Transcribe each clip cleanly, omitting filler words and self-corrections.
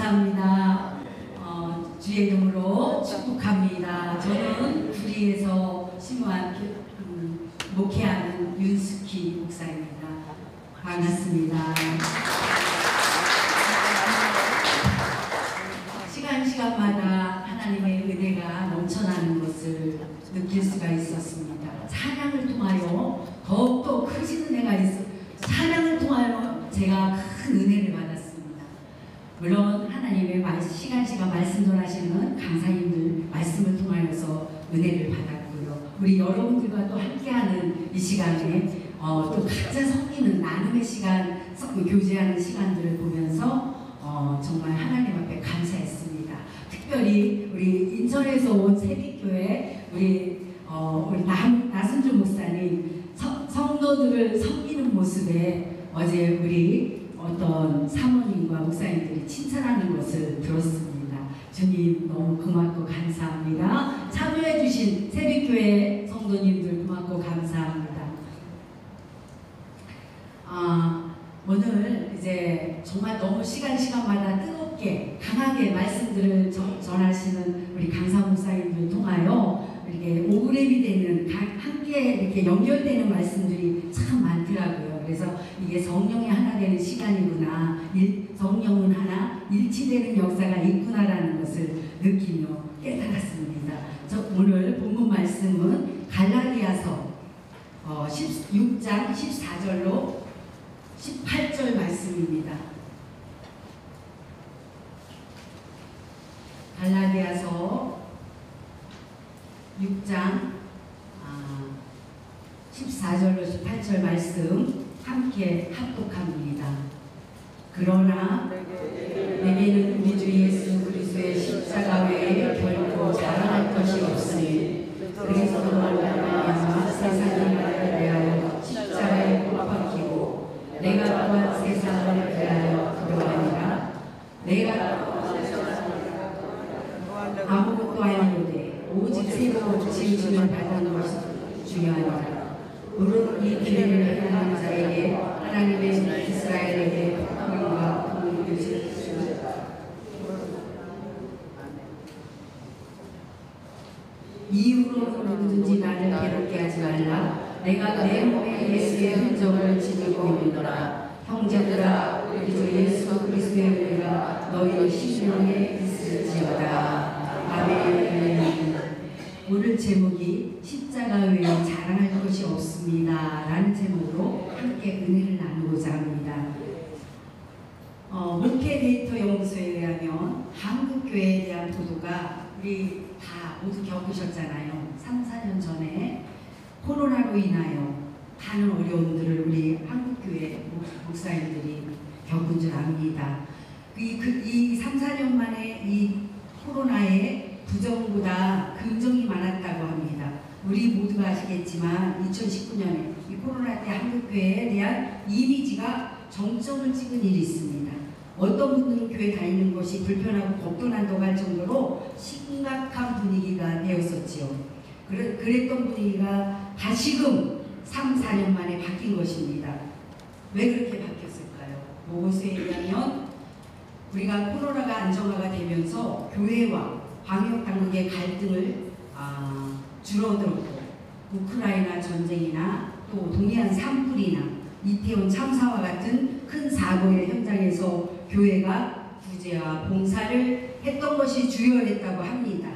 감사합니다. 주의 이름으로 축복합니다. 저는 구리에서 심오한 목회하는 윤숙희 목사입니다. 반갑습니다. 시간마다 하나님의 은혜가 넘쳐나는 것을 느낄 수가 있었습니다. 찬양을 통하여 더욱더 크신 은혜가 찬양을 통하여 제가 큰 은혜를 받았습니다. 물론 하나님의 시간 말씀 전하시는 강사님들 말씀을 통하여서 은혜를 받았고요. 우리 여러분들과 또 함께하는 이 시간에 또 각자 섬기는 나눔의 시간, 교제하는 시간들을 보면서 정말 하나님 앞에 감사했습니다. 특별히 우리 인천에서 온 세빛교회 우리 나순주 목사님 성도들을 섬기는 모습에 어제 우리 어떤 사모님과 목사님들이 칭찬하는 것을 들었습니다. 주님 너무 고맙고 감사합니다. 참여해 주신 세빛교회 성도님들 고맙고 감사합니다. 오늘 이제 정말 너무 시간마다 뜨겁게 강하게 말씀들을 전하시는 우리 강사 목사님들 통하여 이렇게 오그램이 되는 함께 이렇게 연결되는 말씀들이 참 많더라고요. 그래서 이게 성령이 하나 되는 시간이구나, 성령은 하나 일치되는 역사가 있구나라는 것을 느끼며 깨달았습니다. 오늘 본문 말씀은 갈라디아서 16장 14절로 18절 말씀입니다. 갈라디아서 6장 14절로 18절 말씀 함께 합독합니다. 그러나 내게는 우리 주 예수 그리스도의 십자가 외에 결코 자랑할 것이 없으니 그래서 말미암아 세상이 나를 대하여 십자가에 못 박히고 내가 또한 세상을 대하여 그가 아니라 내가 아무것도 아니오되 오직 새로 지으심을 받는 것이 중요하니라. 물론 이 기회를 행하는 자에게 하나님의 이스라엘에게 복음과 공의를 주시옵소서. 이후로 누구든지 나를 괴롭게 하지 말라. 내가 내 몸에 예수의 흔적을 지니고 있노라. 형제들아, 우리 주 예수 그리스도의 은혜가 너희 심령에 있을지어다. 아멘. 오늘 제목이 십자가 외에 자랑할 것이 없습니다 라는 제목으로 함께 은혜를 나누고자 합니다. 목회 데이터 연구소에 의하면 한국교회에 대한 보도가 우리 다 모두 겪으셨잖아요. 3-4년 전에 코로나로 인하여 많은 어려움들을 우리 한국교회 목사님들이 겪은 줄 압니다. 이 3-4년 만에 이 코로나의 부정보다 긍정이 많았다고 합니다. 우리 모두가 아시겠지만 2019년에 이 코로나 때 한국교회에 대한 이미지가 정점을 찍은 일이 있습니다. 어떤 분들은 교회 다니는 것이 불편하고 겁도 난다고 할 정도로 심각한 분위기가 되었었지요. 그랬던 분위기가 다시금 3-4년 만에 바뀐 것입니다. 왜 그렇게 바뀌었을까요? 보고서에 의하면 우리가 코로나가 안정화가 되면서 교회와 방역당국의 갈등을 줄어들었고 우크라이나 전쟁이나 또 동해안 산불이나 이태원 참사와 같은 큰 사고의 현장에서 교회가 구제와 봉사를 했던 것이 주요했다고 합니다.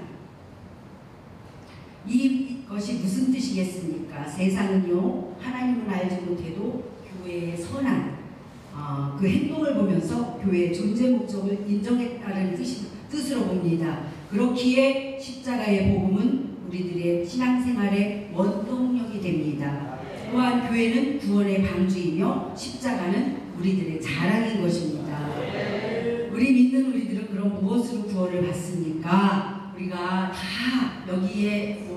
이것이 무슨 뜻이겠습니까? 세상은요 하나님을 알지 못해도 교회의 선한 그 행동을 보면서 교회의 존재 목적을 인정했다는 뜻으로 봅니다. 그렇기에 십자가의 복음은 우리들의 신앙생활의 원동력이 됩니다. 또한 교회는 구원의 방주이며 십자가는 우리들의 자랑인 것입니다. 우리 믿는 우리들은 그럼 무엇으로 구원을 받습니까? 우리가 다 여기에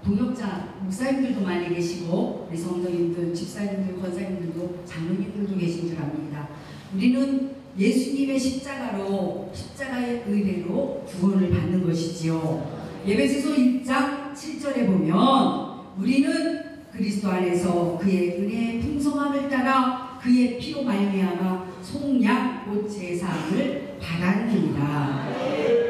동역자 목사님들도 많이 계시고 우리 성도님들, 집사님들, 권사님들도 장로님들도 계신 줄 압니다. 우리는 예수님의 십자가의 의례로 구원을 받는 것이지요. 에베소서 1장 7절에 보면 우리는 그리스도 안에서 그의 은혜의 풍성함을 따라 그의 피로 말미암아 속량 곧 제사함을 받았느니라.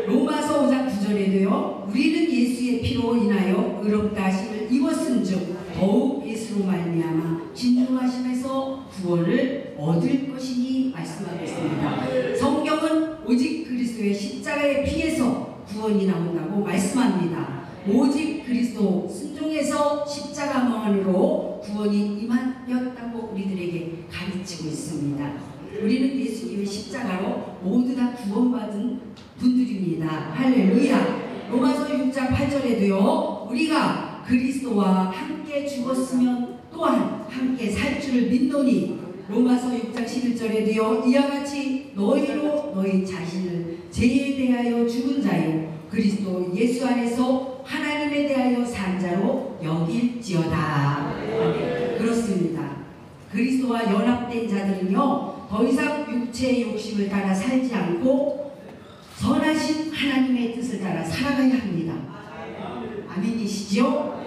로마서 5장 9절에도요. 우리는 예수의 피로 인하여 의롭다 하심을 입었은즉 더욱 예수로 말미암아 진노하심에서 구원을 얻을 것이니 말씀하고 있습니다. 성경은 오직 그리스도의 십자가의 피에서 구원이 나온다고 말씀합니다. 오직 그리스도 순종에서 십자가만으로 구원이 임하였다고 우리들에게 가르치고 있습니다. 우리는 예수님의 십자가로 모두 다 구원받은 분들입니다. 할렐루야. 로마서 6장 8절에도요. 우리가 그리스도와 함께 죽었으면 또한 함께 살 줄을 믿노니 로마서 6장 11절에도요. 이와 같이 너희로 너희 자신을 죄에 대하여 죽은 자요 그리스도 예수 안에서 하나님에 대하여 산 자로 여길지어다. 그렇습니다. 그리스도와 연합된 자들은요. 더 이상 육체의 욕심을 따라 살지 않고 선하신 하나님의 뜻을 따라 살아가야 합니다. 아멘이시죠?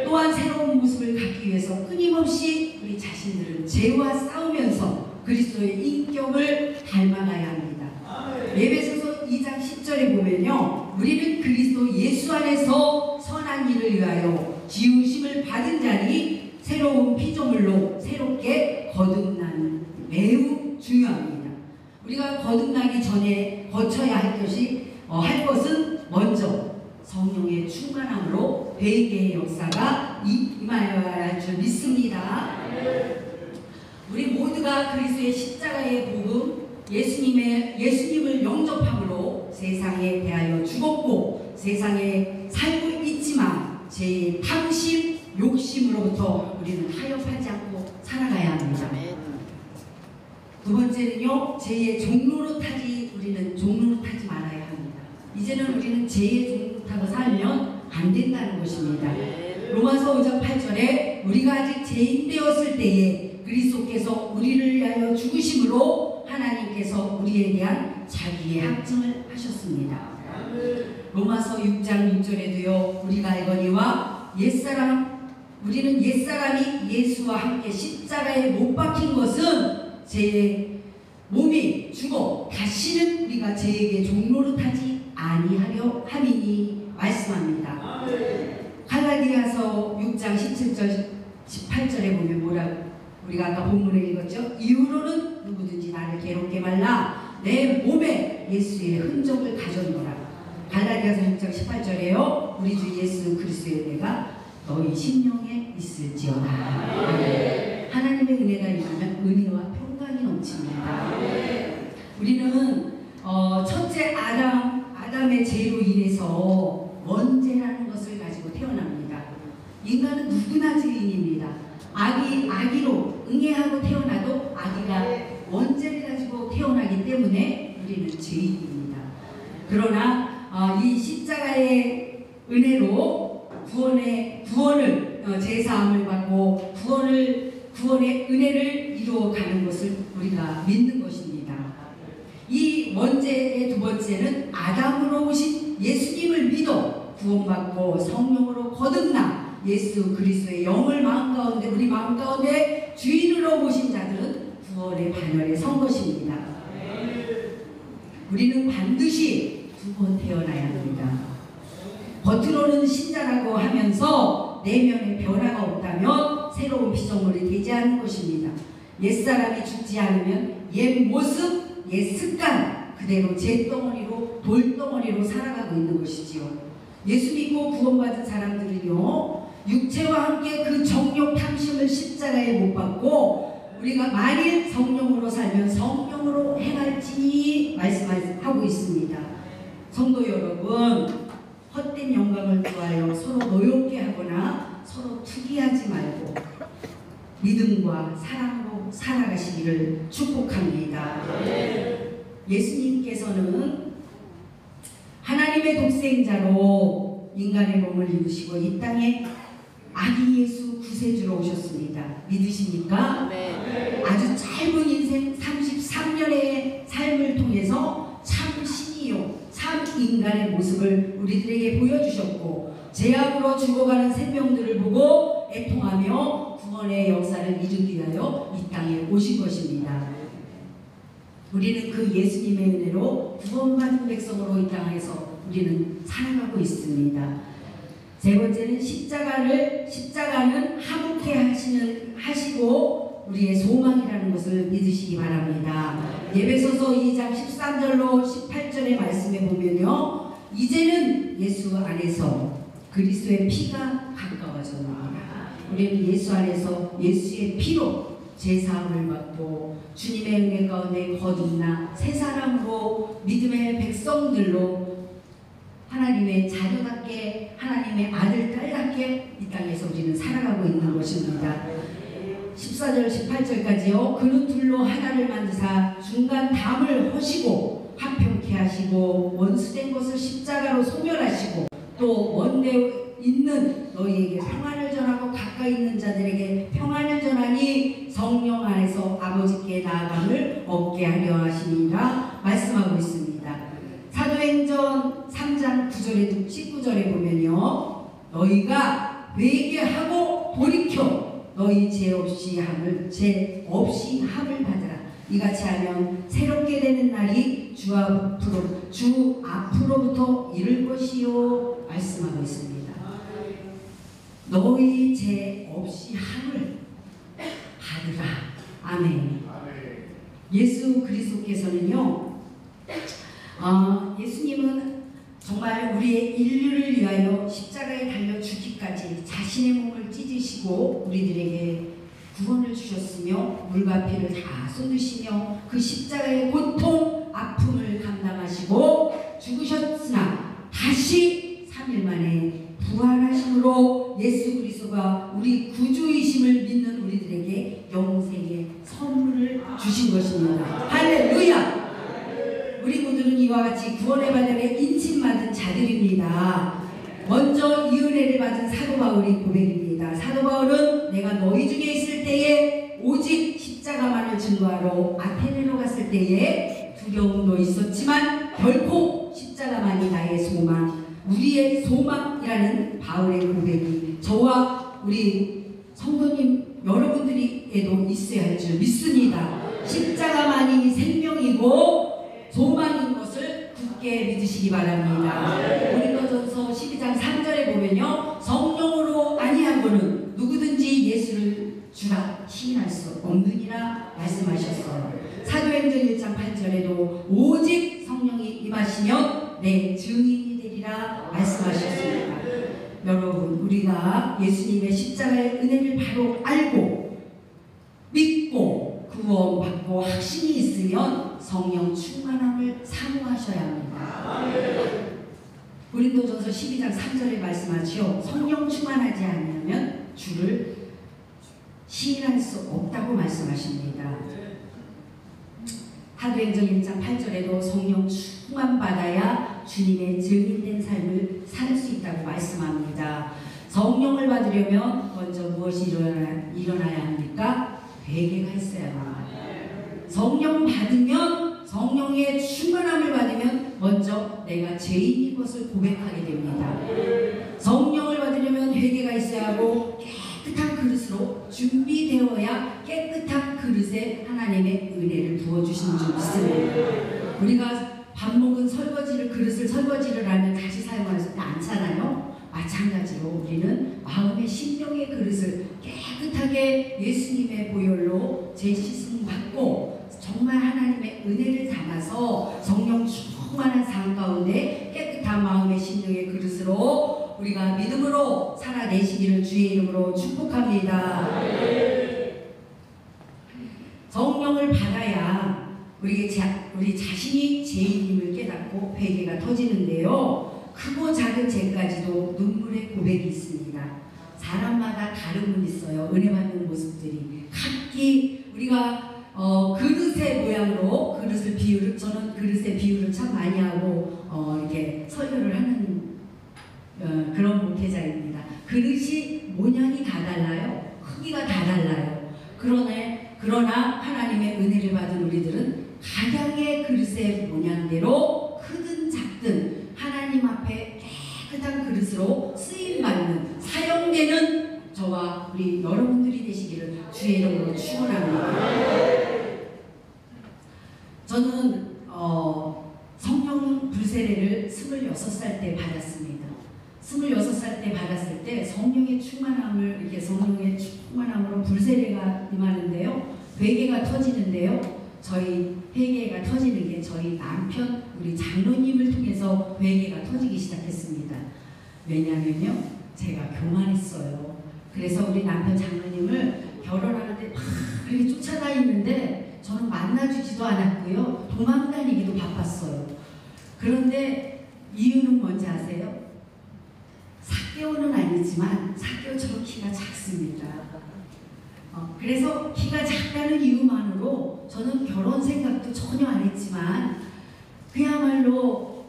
또한 새로운 모습을 갖기 위해서 끊임없이 우리 자신들은 죄와 싸우면서 그리스도의 인격을 닮아가야 합니다. 에베소서 2장 10절에 보면요. 우리는 그리스도 예수 안에서 선한 일을 위하여 지으심을 받은 자니 새로운 피조물로 새롭게 거듭나는 매우 중요합니다. 우리가 거듭나기 전에 거쳐야 할 것은 먼저 성령의 충만함으로 회개의 역사가 임하여야 할 줄 믿습니다. 우리 모두가 그리스도의 십자가의 복음 예수님을 영접함으로 세상에 대하여 죽었고 세상에 살고 있지만 죄의 탐심, 욕심으로부터 우리는 타협하지 않고 살아가야 합니다. 두 번째는요. 죄의 종로로 우리는 종로로 타지 말아야 합니다. 이제는 우리는 죄의 종로 타고 살면 안 된다는 것입니다. 로마서 5장 8절에 우리가 아직 죄인 되었을 때에 그리스도께서 우리를 위하여 죽으심으로 하나님께서 우리에 대한 자기의 확증을 하셨습니다. 로마서 6장 6절에도요. 우리가 알거니와 우리는 옛사람이 예수와 함께 십자가에 못 박힌 것은 제 몸이 죽어 다시는 우리가 죄에게 종로를 타지 아니하려 함이니 말씀합니다. 갈라디아서 6장 17절 18절에 보면 우리가 아까 본문에 읽었죠. 이후로는 누구든지 나를 괴롭게 말라 내 몸에 예수의 흔적을 가져오너라. 갈라디아서 6장 18절에요. 우리 주 예수 그리스도의 은혜가 너희 심령에 있을지어다. 하나님의 은혜가 임하면 은혜와 평강이 넘칩니다. 우리는 첫째 아담의 죄로 인해서 원죄라는 것을 가지고 태어납니다. 인간은 누구나 죄인입니다. 아기로 응애하고 태어나도 아기가 원죄를 가지고 태어나기 때문에 우리는 죄인입니다. 그러나 이 십자가의 은혜로 구원을 제사함을 받고 구원의 은혜를 이루어가는 것을 우리가 믿는 것입니다. 이 원죄의 두 번째는 아담으로 오신 예수님을 믿어 구원받고 성령으로 거듭나 예수 그리스도의 영을 우리 마음 가운데 주인으로 모신 자들은 구원의 반열에 선 것입니다. 우리는 반드시 두 번 태어나야 합니다. 겉으로는 신자라고 하면서 내면에 변화가 없다면 새로운 피조물이 되지 않는 것입니다. 옛사람이 죽지 않으면 옛 모습, 옛 습관 그대로 재덩어리로 돌덩어리로 살아가고 있는 것이지요. 예수 믿고 구원받은 사람들은요. 육체와 함께 그 정욕 탐심을 십자가에 못 박고 우리가 만일 성령으로 살면 성령으로 행할지니 말씀하고 있습니다. 성도 여러분, 헛된 영광을 구하여 서로 노엽게 하거나 서로 투기하지 말고 믿음과 사랑으로 살아가시기를 축복합니다. 예수님께서는 하나님의 독생자로 인간의 몸을 입으시고 이 땅에 아기 예수 구세주로 오셨습니다. 믿으십니까? 아주 짧은 인생 33년의 삶을 통해서 참 신이요 참 인간의 모습을 우리들에게 보여주셨고 죄악으로 죽어가는 생명들을 보고 애통하며 구원의 역사를 이루기 위하여 이 땅에 오신 것입니다. 우리는 그 예수님의 은혜로 구원받은 백성으로 이 땅에서 우리는 살아가고 있습니다. 세 번째는 십자가는 함께 하시고 우리의 소망이라는 것을 믿으시기 바랍니다. 예배소서 2장 13절로 18절의 말씀에 보면요, 이제는 예수 안에서 그리스도의 피가 가까워졌습니다. 우리는 예수 안에서 예수의 피로 제사함을 받고 주님의 은혜 가운데 거듭나 새 사람으로 믿음의 백성들로 하나님의 자녀답게 하나님의 아들 딸답게 이 땅에서 우리는 살아가고 있는 것입니다. 14절 18절까지요. 그는 둘로 하나를 만드사 중간 담을 허시고 화평케 하시고 원수된 것을 십자가로 소멸하시고 또 먼데 있는 너희에게 평안을 전하고 가까이 있는 자들에게 평안을 전하니 성령 안에서 아버지께 나아감을 얻게 하려 하시니라 말씀하고 있습니다. 사도행전 3장 9절에 19절에 보면요, 너희가 회개하고 돌이켜 너희 죄 없이 함을 받으라. 이같이 하면 새롭게 되는 날이 주 앞으로부터 이를 것이요 말씀하고 있습니다. 너희 죄 없이 함을 받으라. 아멘. 예수 그리스도께서는요, 예수님은 정말 우리의 인류를 위하여 십자가에 달려 죽기까지 자신의 몸을 찢으시고 우리들에게 구원을 주셨으며 물과 피를 다 쏟으시며 그 십자가의 고통, 아픔을 감당하시고 죽으셨으나 다시 3일 만에 부활하심으로 예수 그리스도가 우리 구주이심을 믿는 우리들에게 영생의 선물을 주신 것입니다. 할렐루야! 우리 모두는 이와 같이 구원의 바늘에 인침받은 자들입니다. 먼저 이 은혜를 받은 사도 바울이 고백입니다. 사도 바울은 내가 너희 중에 있을 때에 오직 십자가만을 증거하러 아테네로 갔을 때에 두려움도 있었지만 결코 십자가만이 나의 소망, 우리의 소망이라는 바울의 고백이 저와 우리 성도님 여러분들에게도 있어야 할 줄 믿습니다. 십자가만이 생명이고 소망인 것을 굳게 믿으시기 바랍니다. 고린도전서 12장 3절에 보면요, 성령으로 아니하고는 누구든지 예수를 주라 시인할 수 없느니라 말씀하셨어요. 사도행전 1장 8절에도 오직 성령이 임하시면 내 증인이 되리라 말씀하셨습니다. 여러분, 우리가 예수님의 십자가의 은혜를 바로 알고 믿고 구원받고 확신이 있으면 성령 충만함을 사모하셔야 합니다. 고린도전서 12장 3절에 말씀하지요. 성령 충만하지 않으면 주를 시인할 수 없다고 말씀하십니다. 사도행전 1장 8절에도 성령 충만받아야 주님의 증인된 삶을 살 수 있다고 말씀합니다. 성령을 받으려면 먼저 무엇이 일어나야 합니까? 회개가 있어야 합니다. 성령 받으면, 성령의 충만함을 받으면 먼저 내가 죄인인 것을 고백하게 됩니다. 성령을 받으려면 회개가 있어야 하고 깨끗한 그릇으로 준비되어야 깨끗한 그릇에 하나님의 은혜를 부어주시는 줄 믿습니다. 우리가 밥 먹은 그릇을 설거지를 하면 다시 사용하지 않잖아요. 마찬가지로 우리는 마음의 심령의 그릇을 깨끗하게 예수님의 보혈로 재씻음 받고 정말 하나님의 은혜를 담아서 성령 충만한 삶 가운데 깨끗한 마음의 심령의 그릇으로 우리가 믿음으로 살아내시기를 주의 이름으로 축복합니다. 성령을 받아야 우리 자신이 죄인임을 깨닫고 회개가 터지는데요. 크고 작은 죄까지도 눈물의 고백이 있습니다. 사람마다 다름은 있어요. 은혜 받는 모습들이 각기 우리가 그릇의 모양으로 그릇을 비유를, 저는 그릇의 비유를 참 많이 하고 이렇게 설교를 하는 그런 목회자입니다. 그릇이 모양이 다 달라요. 크기가 다 달라요. 그러나 하나님의 은혜를 받은 우리들은 각양의 그릇의 모양대로 크든 작든 하나님 앞에 깨끗한 그릇으로 쓰임받는 사용되는 저와 우리 여러분들이 되시기를 주의 이름으로 축원합니다. 저는 성령 불세례를 26살 때 받았습니다. 26살 때 받았을 때 성령의 충만함을 이렇게 성령의 충만함으로 불세례가 임하는데요. 회개가 터지는데요. 저희 회개가 터지는 게 저희 남편 우리 장로님을 통해서 회개가 터지기 시작했습니다. 왜냐하면요, 제가 교만했어요. 그래서 우리 남편 장로님을 결혼하는데 막 이렇게 쫓아다니는데 저는 만나주지도 않았고요. 도망다니기도 바빴어요. 그런데 이유는 뭔지 아세요? 사개오는 아니지만 사개오처럼 키가 작습니다. 그래서 키가 작다는 이유만으로 저는 결혼 생각도 전혀 안 했지만 그야말로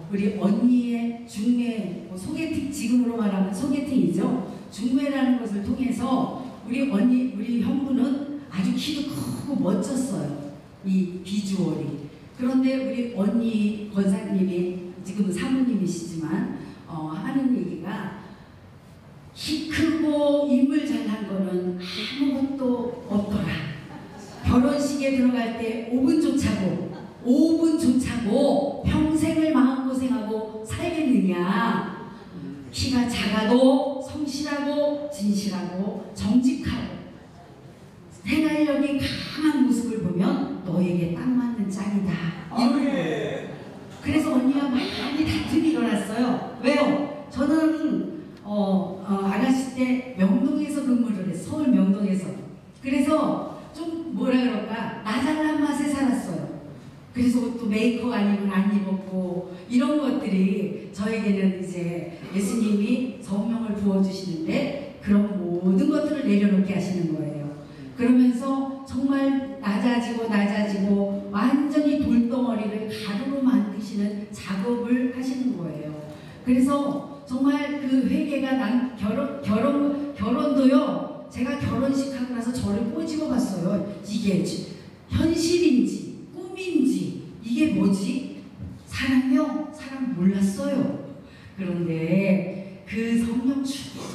우리 언니의 중매 소개팅, 지금으로 말하면 소개팅이죠. 중매라는 것을 통해서 우리 언니, 우리 형부는 아주 키도 크고 멋졌어요. 이 비주얼이. 그런데 우리 언니 권사님이 지금은 사모님이시지만 하는 얘기가 키 크고 인물 잘난 거는 아무것도 없더라. 결혼식에 들어갈 때 5분조차고 평생을 마음고생하고 살겠느냐. 키가 작아도 성실하고 진실하고 정직하고 생활력이 강한 모습을 보면 너에게 딱 맞는 짝이다. 그래서 언니와 많이 다툼이 일어났어요. 왜요? 저는 아가씨 때 명동에서 근무를 했어요. 서울 명동에서. 그래서 좀 뭐라 그럴까, 나 잘난 맛에 살았어요. 그래서 또 메이크업 아니면 안 입었고 이런 것들이 저에게는 이제 예수님이 성령을 부어주시는데 그런 모든 것들을 내려놓게 하시는 거예요. 그러면서 정말 낮아지고 완전히 돌덩어리를 가루로 만드시는 작업을 하시는 거예요. 그래서 정말 그 회개가 난 결혼도요. 제가 결혼식하고 나서 저를 꼬집어 봤어요. 이게 현실인지 꿈인지 이게 뭐지? 사랑요? 사랑 몰랐어요. 그런데 그 성령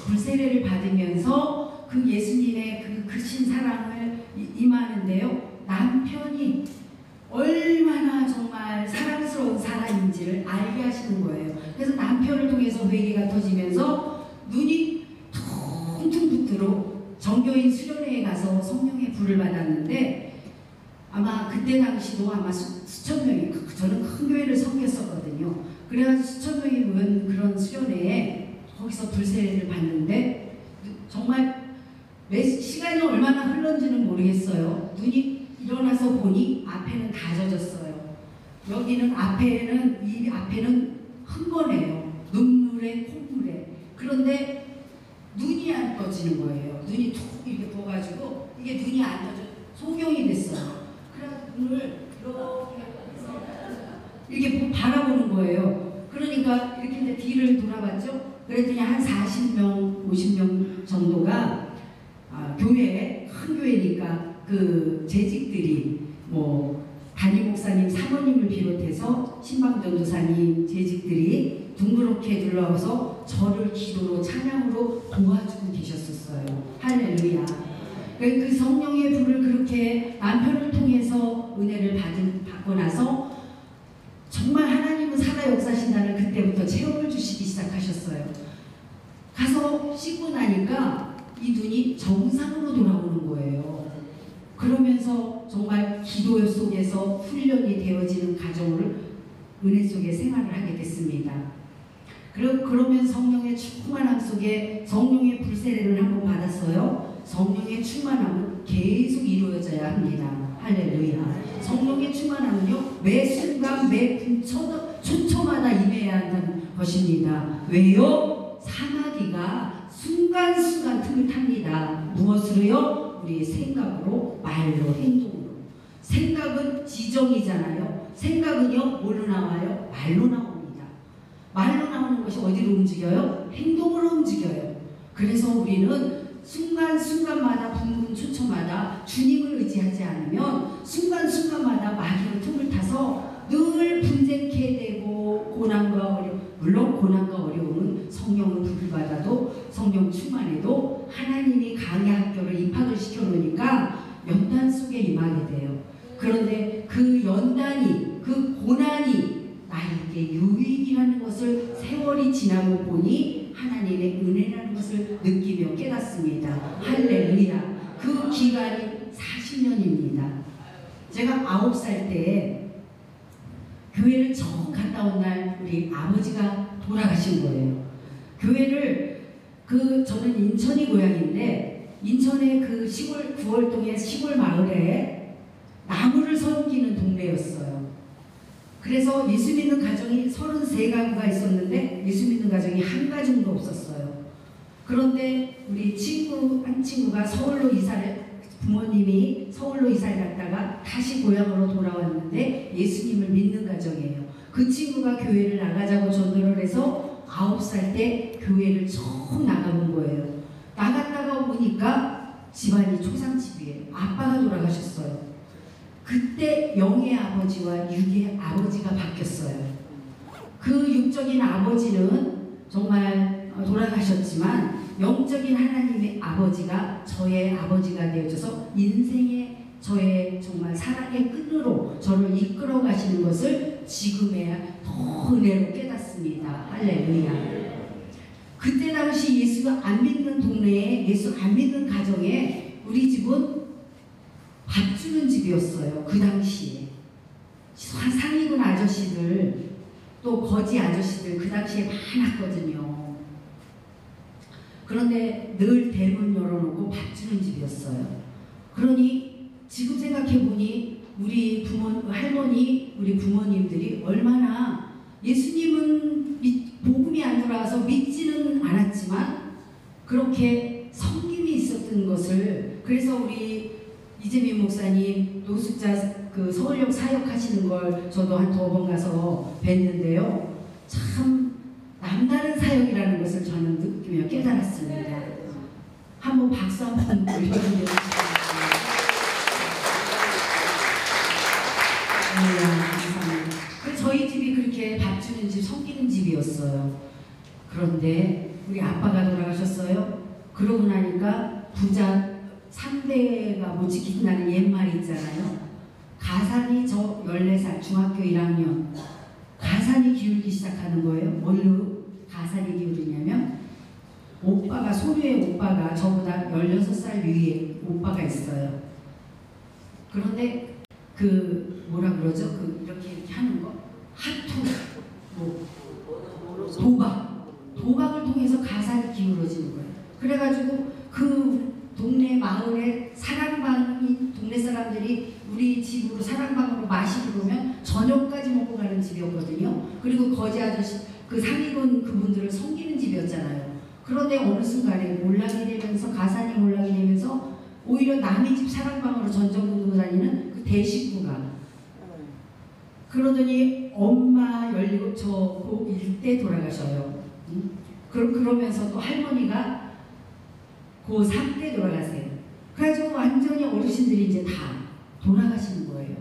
불세례를 받으면서 그 예수님의 그 크신 사랑을 임하는데요. 남편이 얼마나 정말 사랑스러운 사람인지를 알게 하시는 거예요. 그래서 남편을 통해서 회개가 터지면서 눈이 퉁퉁 붓도록 정교인 수련회에 가서 성령의 불을 받았는데 아마 그때 당시도 아마 수천 명이, 저는 큰 교회를 섬겼었거든요. 그래서 수천 명이 모인 그런 수련회에 거기서 불세례를 받는데 정말 시간이 얼마나 흘렀는지는 모르겠어요. 눈이 일어나서 보니 앞에는 다 젖었어요. 여기는 이 앞에는 흥건해요. 눈물에 콧물에. 그런데 눈이 안 떠지는 거예요. 눈이 툭 이렇게 부어가지고 이게 눈이 안 떠져 소경이 됐어요. 그래서 눈을 이렇게 바라보는 거예요. 그러니까 이렇게 이제 뒤를 돌아봤죠. 그랬더니 한 40명, 50명 정도가 교회, 큰 교회니까 그 재직들이 뭐 담임 목사님, 사모님을 비롯해서 신방전도사님 재직들이 둥그렇게 둘러와서 저를 기도로 찬양으로 도와주고 계셨었어요. 할렐루야. 그 성령의 불을 그렇게 남편을 통해서 은혜를 받고 나서 정말 하나님은 살아 역사하신다는 그때부터 체험을 주시기 시작하셨어요. 가서 씻고 나니까 이 눈이 정상으로 돌아오는 거예요. 그러면서 정말 기도 속에서 훈련이 되어지는 가정을 은혜 속에 생활을 하게 됐습니다. 그러면 성령의 충만함 속에 성령의 불세례를 한번 받았어요. 성령의 충만함은 계속 이루어져야 합니다. 할렐루야. 성령의 충만함은요, 매 순간 매 초초마다 임해야 한다는 것입니다. 왜요? 사마귀가 순간순간 틈을 탑니다. 무엇으로요? 우리의 생각으로, 말로, 행동으로. 생각은 지정이잖아요. 생각은요, 뭘로 나와요? 말로 나옵니다. 말로 나오는 것이 어디로 움직여요? 행동으로 움직여요. 그래서 우리는 순간순간마다 분분 초초마다 주님을 의지하지 않으면 순간순간마다 마귀의 틈을 타서 늘 분쟁케 되고 고난과 어려움, 물론 고난과 어려움은 성령을 부르받아도 성령 충만해도 하나님이 강의 학교를 입학을 시켜놓으니까 연단 속에 임하게 돼요. 그런데 그 연단이, 그 고난이 나에게 유익이라는 것을 세월이 지나고 보니 하나님의 은혜라는 것을 느끼며 깨닫습니다. 할렐루야. 그 기간이 40년입니다. 제가 9살 때 교회를 처음 갔다 온 날 우리 아버지가 돌아가신 거예요. 교회를 저는 인천이 고향인데 인천의 그 시골 구월동의 시골 마을에 나무를 섬기는 동네였어요. 그래서 예수 믿는 가정이 33가구가 있었는데 예수 믿는 가정이 한 가정도 없었어요. 그런데 우리 한 친구가 부모님이 서울로 이사를 갔다가 다시 고향으로 돌아왔는데 예수님을 믿는 가정이에요. 그 친구가 교회를 나가자고 전도를 해서 9살 때 교회를 처음 나가본 거예요. 나갔다가 보니까 집안이 초상집이에요. 아빠가 돌아가셨어요. 그때 영의 아버지와 육의 아버지가 바뀌었어요. 그 육적인 아버지는 정말 돌아가셨지만 영적인 하나님의 아버지가 저의 아버지가 되어줘서 인생의 저의 정말 사랑의 끈으로 저를 이끌어 가시는 것을 지금에야 더 은혜로 깨닫습니다. 할렐루야. 그때 당시 예수가 안 믿는 동네에, 예수 안 믿는 가정에 우리 집은 밥 주는 집이었어요. 그 당시에 상위군 아저씨들 또 거지 아저씨들 그 당시에 많았거든요. 그런데 늘 대문 열어놓고 밥 주는 집이었어요. 그러니 지금 생각해보니 우리 할머니, 우리 부모님들이 얼마나 예수님은 복음이 안 들어와서 믿지는 않았지만 그렇게 섬김이 있었던 것을, 그래서 우리 이재민 목사님 노숙자 그 서울역 사역하시는 걸 저도 한 2번 가서 뵀는데요. 참 남다른 사역이라는 것을 저는 느끼며 깨달았습니다. 한번 박수 한번 드려주세요. 감사합니다. 저희 집이 그렇게 밥 주는 집, 섬기는 집이었어요. 그런데 우리 아빠가 돌아가셨어요. 그러고 나니까 부자 3대가 못 지킨다는 옛말 있잖아요. 가산이 저 14살 중학교 1학년 가산이 기울기 시작하는 거예요. 뭘로 가산이 기울이냐면 오빠가, 소유의 오빠가 저보다 16살 위에 오빠가 있어요. 그런데 그 뭐라 그러죠? 그 이렇게 하는 거? 하투, 도박을 통해서 가산이 기울어지는 거예요. 그래가지고 그 동네 마을에 사랑방이, 동네 사람들이 우리 집으로 사랑방으로 마시고 오면 저녁까지 먹고 가는 집이었거든요. 그리고 거지 아저씨, 그 상위군 그분들을 섬기는 집이었잖아요. 그런데 어느 순간에 몰락이 되면서, 가산이 몰락이 되면서 오히려 남의 집 사랑방으로 전전긍긍 다니는 그 대식구가, 그러더니 엄마 열리고 저 고1 때 돌아가셔요. 그러면서 또 할머니가 고3 때 돌아가세요. 그래가지고 완전히 어르신들이 이제 다 돌아가시는 거예요.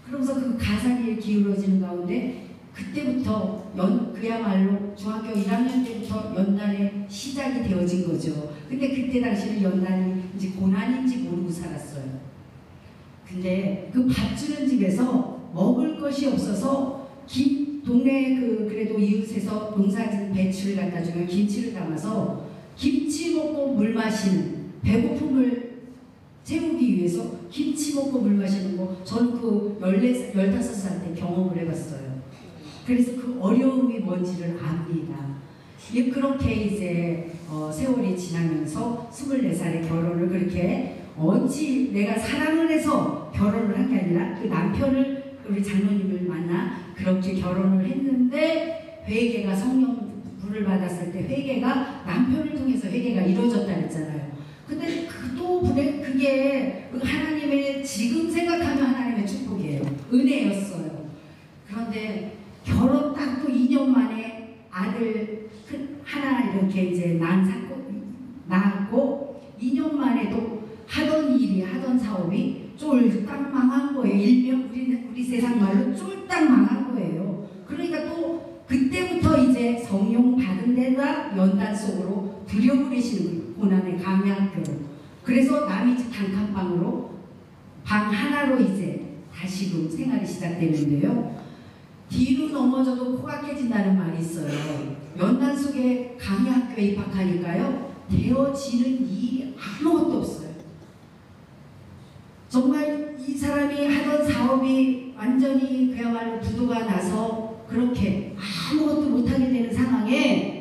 그러면서 그 가산이 기울어지는 가운데 그때부터 그야말로 중학교 1학년 때부터 연단의 시작이 되어진 거죠. 근데 그때 당시는 연단이 고난인지 모르고 살았어요. 근데 그 밥 주는 집에서 먹을 것이 없어서 동네 그래도 이웃에서 농사진 배추를 갖다 주면 김치를 담아서 김치 먹고 물 마시는, 배고픔을 채우기 위해서 김치 먹고 물 마시는 거, 저는 그 15살 때 경험을 해봤어요. 그래서 그 어려움이 뭔지를 압니다. 그렇게 이제 세월이 지나면서 24살에 결혼을, 그렇게 어찌 내가 사랑을 해서 결혼을 한 게 아니라 그 남편을, 우리 장로님을 만나 그렇게 결혼을 했는데, 회개가, 성령 불을 받았을 때 회개가 남편을 통해서 회개가 이루어졌다 그랬잖아요. 근데 그게 하나님의, 지금 생각하면 하나님의 축복이에요. 은혜였어요. 그런데 결혼 딱 또 2년 만에 아들 하나 이렇게 이제 낳았고 2년 만에 또 하던 사업이 쫄딱 망한 거예요. 일명 우리 세상 말로 쫄딱 망한 거예요. 그러니까 또 그때부터 이제 성령 받은 데가 연단 속으로 들여보내시는 거예요. 고난의 강약으로. 그래서 남의 집 단칸방으로 방 하나로 이제 다시금 생활이 시작되는데요. 뒤로 넘어져도 코가 깨진다는 말이 있어요. 연단 속에 강의 학교에 입학하니까요. 되어지는 일이 아무것도 없어요. 정말 이 사람이 하던 사업이 완전히 그야말로 부도가 나서 그렇게 아무것도 못하게 되는 상황에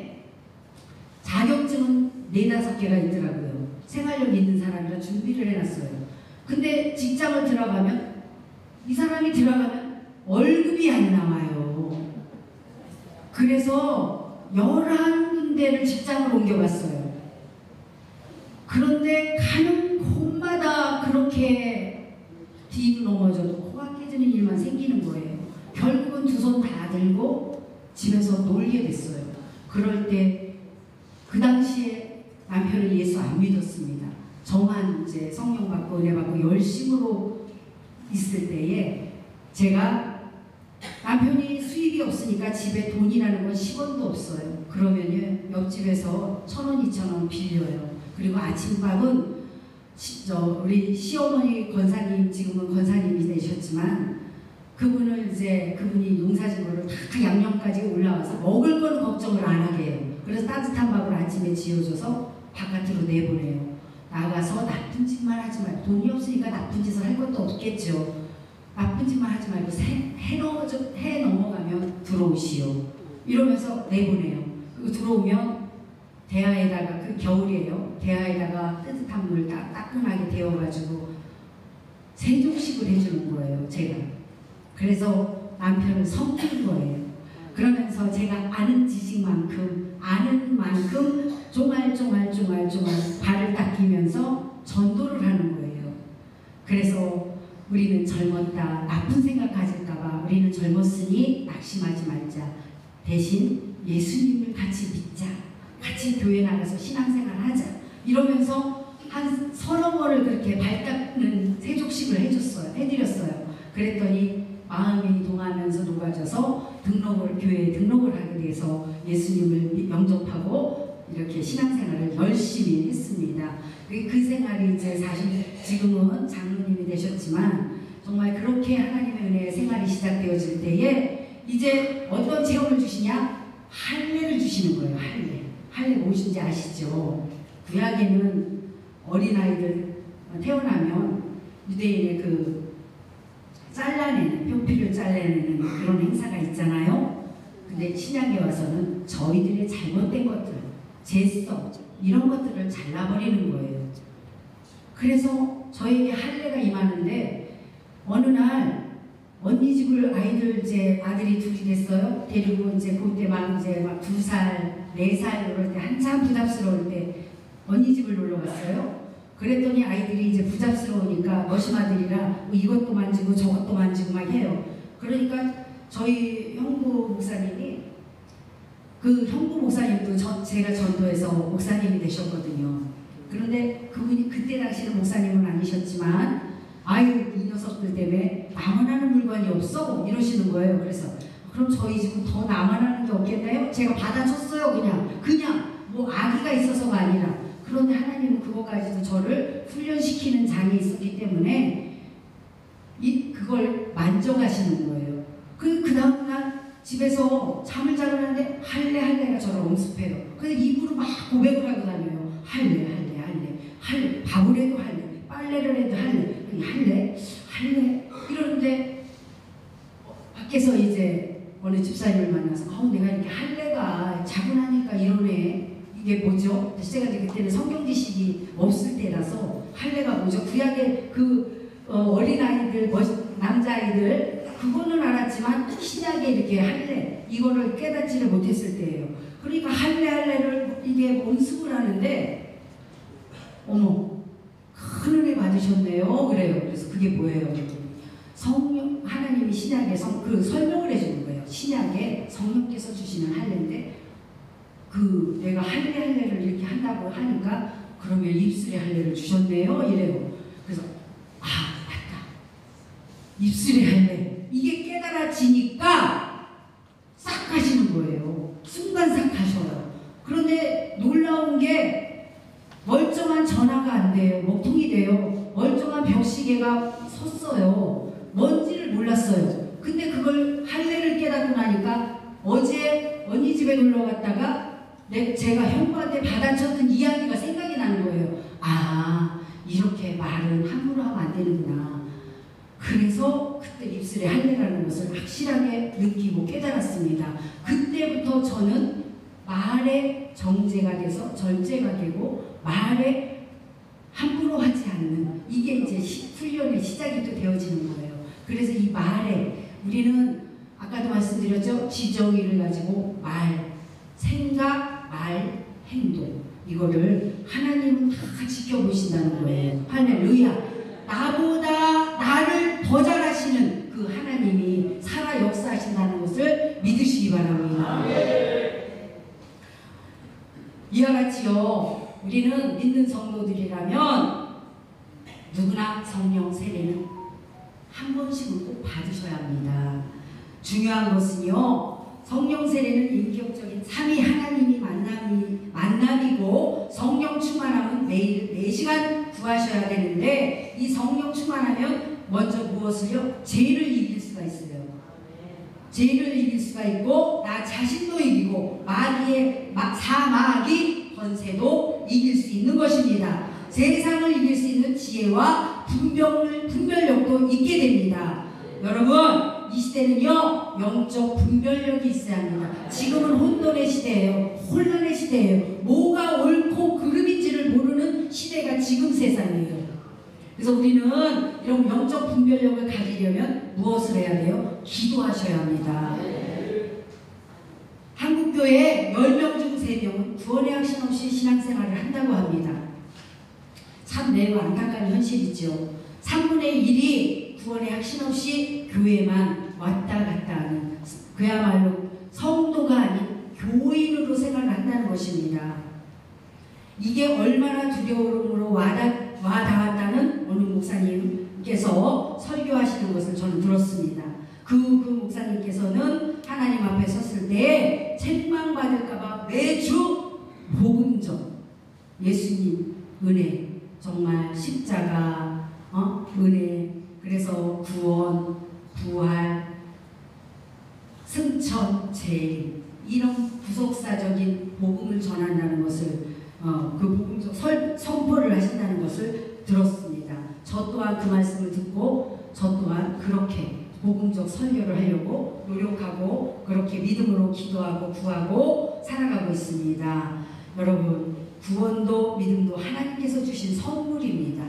자격증은 4-5개가 있더라고요. 생활력 있는 사람이라 준비를 해놨어요. 근데 직장을 들어가면 이 사람이 들어가면 월급이 안 나와요. 그래서 11군데를 직장을 옮겨갔어요. 그런데 가는 곳마다 그렇게 뒤로 넘어져도 코가 깨지는 일만 생기는 거예요. 결국은 2손 다 들고 집에서 놀게 됐어요. 그럴 때 그 당시에 남편은 예수 안 믿었습니다. 저만 이제 성령 받고 은혜 받고 열심으로 있을 때에 제가 남편이 수입이 없으니까 집에 돈이라는 건 10원도 없어요. 그러면요 옆집에서 1,000원, 2,000원 빌려요. 그리고 아침밥은 우리 시어머니 권사님, 지금은 권사님이 되셨지만 그분이 농사짓는 다 양념까지 올라와서 먹을 거는 걱정을 안 하게 해요. 그래서 따뜻한 밥을 아침에 지어줘서 바깥으로 내보내요. 나가서 나쁜 짓만 하지 말고, 돈이 없으니까 나쁜 짓을 할 것도 없겠죠. 나쁜 짓만 하지 말고 해 넘어가면 들어오시오. 이러면서 내보내요. 그리고 들어오면 대야에다가, 그 겨울이에요. 대야에다가 뜨뜻한 물 따끈하게 데워가지고 세종식을 해주는 거예요. 제가. 그래서 남편을 섬기는 거예요. 그러면서 제가 아는 지식만큼 아는 만큼 쫑알쫑알 발을 닦이면서 전도를 하는 거예요. 그래서 우리는 젊었다, 나쁜 생각 가질까봐 우리는 젊었으니 낙심하지 말자. 대신 예수님을 같이 믿자. 같이 교회 나가서 신앙생활 하자. 이러면서 한 30번을 그렇게 발 닦는 세족식을 해드렸어요. 그랬더니 마음이 동하면서 녹아져서 교회에 등록을 하게 돼서 예수님을 영접하고 이렇게 신앙생활을 열심히 했습니다. 그 생활이 이제 사실 지금은 장로님이 되셨지만 정말 그렇게 하나님의 은혜의 생활이 시작되어질 때에 이제 어떤 체험을 주시냐? 할례를 주시는 거예요. 할례 무엇인지 아시죠? 구약에는 어린아이들 태어나면 유대인의 표피를 잘라내는 그런 행사가 있잖아요. 근데 신약에 와서는 저희들의 잘못된 것들, 제성, 이런 것들을 잘라버리는 거예요. 그래서 저에게 할례가 임하는데 어느 날 언니 집을 아들이 둘이 됐어요. 데리고 그때 막 2살, 4살 이럴 때 한참 부담스러울 때 언니 집을 놀러 갔어요. 그랬더니 아이들이 이제 부잡스러우니까 머시마들이라 이것도 만지고 저것도 만지고 막 해요. 그러니까 저희 형부 목사님이 형부 목사님도 제가 전도해서 목사님이 되셨거든요. 그런데 그분이 그때 당시는 목사님은 아니셨지만 이 녀석들 때문에 남아나는 물건이 없어 이러시는 거예요. 그래서 그럼 저희 집은 더 남아나는 게 없겠나요? 제가 받아줬어요. 그냥 뭐 아기가 있어서가 아니라. 그런데 하나님은 그것까지도 저를 훈련시키는 장이 있었기 때문에 그걸 만져가시는 거예요. 그 다음날 집에서 잠을 자고 나는데 할례가 저를 엄습해요. 그래서 입으로 막 고백을 하고 다녀요. 할례. 밥을 해도 할례, 빨래를 해도 할례. 이러는데 밖에서 이제 어느 집사님을 만나서 내가 이렇게 할례가 자고 나니까 이러네. 이게 뭐죠? 제가 그때는 성경 지식이 없을 때라서 할례가 뭐죠? 구약의 어린아이들, 남자아이들 그거는 알았지만 신약에 이렇게 할례 이거를 깨닫지를 못했을 때예요. 그러니까 할례를 이게 연습을 하는데 큰 은혜 받으셨네요. 그래요. 그래서 그게 뭐예요? 성령, 하나님이 신약에 설명을 해주는 거예요. 신약에 성령께서 주시는 할례인데 내가 할례를 이렇게 한다고 하니까 그러면 입술에 할례를 주셨네요. 이래요. 그래서 맞다. 입술에 할례. 이게 깨달아지니까 싹 가시는 거예요. 순간 싹 가셔요. 그런데 놀라운 게 멀쩡한 전화가 안 돼요. 먹통이 돼요. 멀쩡한 벽시계가 섰어요. 먼지 몰랐어요. 근데 그걸 할례를 깨닫고 나니까 어제 언니 집에 놀러 갔다가 제가 형부한테 받아쳤던 이야기가 생각이 나는 거예요. 아, 이렇게 말은 함부로 하면 안 되는구나. 그래서 그때 입술에 할례라는 것을 확실하게 느끼고 깨달았습니다. 그때부터 저는 말에 정제가 돼서 절제가 되고 말에 함부로 하지 않는, 이게 이제 훈련의 시작이 또 되어지는 거예요. 그래서 이 말에 우리는 아까도 말씀드렸죠. 지정의를 가지고 말, 생각, 말, 행동, 이거를 하나님은 다 지켜보신다는 거예요. 할렐루야. 나보다 나를 더 잘하시는 그 하나님이 살아 역사하신다는 것을 믿으시기 바랍니다. 이와 같이요, 우리는 믿는 성도들이라면 누구나 성령 세례는 한 번씩은 꼭 받으셔야 합니다. 중요한 것은요, 성령 세례는 인격적인 삼위 하나님이 만남이고 성령 충만함은 매일 4시간 구하셔야 되는데, 이 성령 충만하면 먼저 무엇을요? 죄를 이길 수가 있어요. 죄를 이길 수가 있고 나 자신도 이기고 마귀의 사마귀 권세도 이길 수 있는 것입니다. 세상을 이길 수 있는 지혜와 분별력도 있게 됩니다. 여러분, 이 시대는요, 영적 분별력이 있어야 합니다. 지금은 혼돈의 시대예요. 혼란의 시대예요. 뭐가 옳고 그름인지를 모르는 시대가 지금 세상이에요. 그래서 우리는 이런 영적 분별력을 가지려면 무엇을 해야 돼요? 기도하셔야 합니다. 한국교회 10명 중 3명은 구원의 확신 없이 신앙생활을 한다고 합니다. 참 매우 안타까운 현실이죠. 3분의 1이 구원의 확신 없이 교회만 왔다 갔다 하는, 그야말로 성도가 아닌 교인으로 생활을 한다는 것입니다. 이게 얼마나 두려움으로 와닿았다는 어느 목사님께서 설교하시는 것을 저는 들었습니다. 그 목사님께서는 하나님 앞에 섰을 때 책망받을까봐 매주 복음적 예수님 은혜, 정말 십자가, 은혜, 그래서 구원, 부활, 승천, 재림, 이런 구속사적인 복음을 전한다는 것을, 그 복음적 선포를 하신다는 것을 들었습니다. 저 또한 그 말씀을 듣고 저 또한 그렇게 복음적 설교를 하려고 노력하고 그렇게 믿음으로 기도하고 구하고 살아가고 있습니다. 여러분, 구원도 믿음도 하나님께서 주신 선물입니다.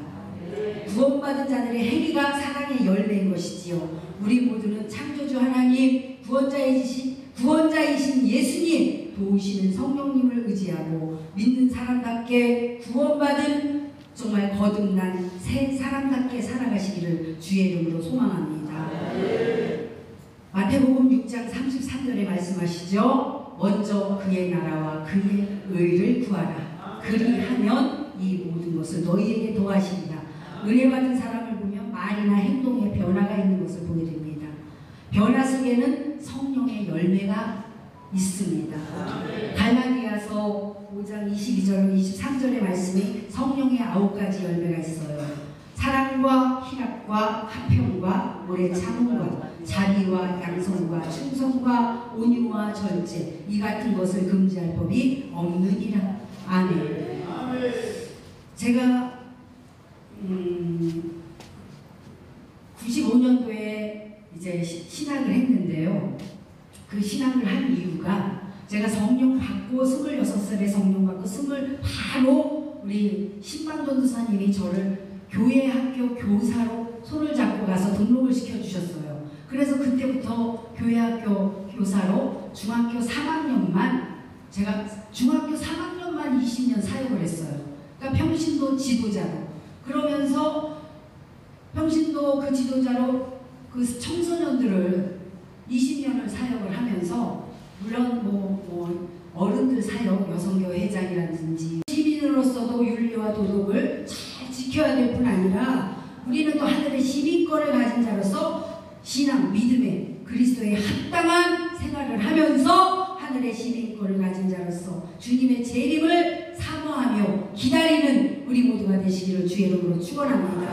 구원받은 자들의 행위가 사랑의 열매인 것이지요. 우리 모두는 창조주 하나님, 구원자이신 예수님, 도우시는 성령님을 의지하고 믿는 사람답게 구원받은 정말 거듭난 새 사람답게 살아가시기를 주의 이름으로 소망합니다. 마태복음 6장 33절에 말씀하시죠. 먼저 그의 나라와 그의 의를 구하라. 그리하면 이 모든 것을 너희에게 더하시리라. 은혜 받은 사람을 보면 말이나 행동에 변화가 있는 것을 보게 됩니다. 변화 속에는 성령의 열매가 있습니다. 갈라디아서 5장 22절 23절의 말씀이 성령의 9가지 열매가 있어요. 사랑과 희락과 화평과 오래 참음과 자비와 양성과 충성과 온유와 절제, 이 같은 것을 금지할 법이 없느니라. 아멘. 제가 95년도에 이제 신학을 했는데요. 그 신학을 한 이유가, 제가 성령 받고 26살에 성령 받고 바로 우리 신방전도사님이 저를 교회 학교 교사로 손을 잡고 가서 등록을 시켜주셨어요. 그래서 그때부터 교회 학교 교사로 중학교 3학년만, 제가 중학교 3학년만 20년 사역을 했어요. 그러니까 평신도 지도자로. 그러면서 평신도 그 지도자로 그 청소년들을 20년을 사역을 하면서, 물론 뭐 어른들 사역, 여성교회 회장이라든지 시민으로서도 윤리와 도덕을 잘 지켜야 될 뿐 아니라 우리는 또 하늘의 시민권을 가진 자로서 신앙, 믿음의 그리스도에 합당한 생활을 하면서 하늘의 시민권을 가진 자로서 주님의 재림을 사모하며 기다리는 우리 모두가 되시기를 주의 이름으로 축원합니다.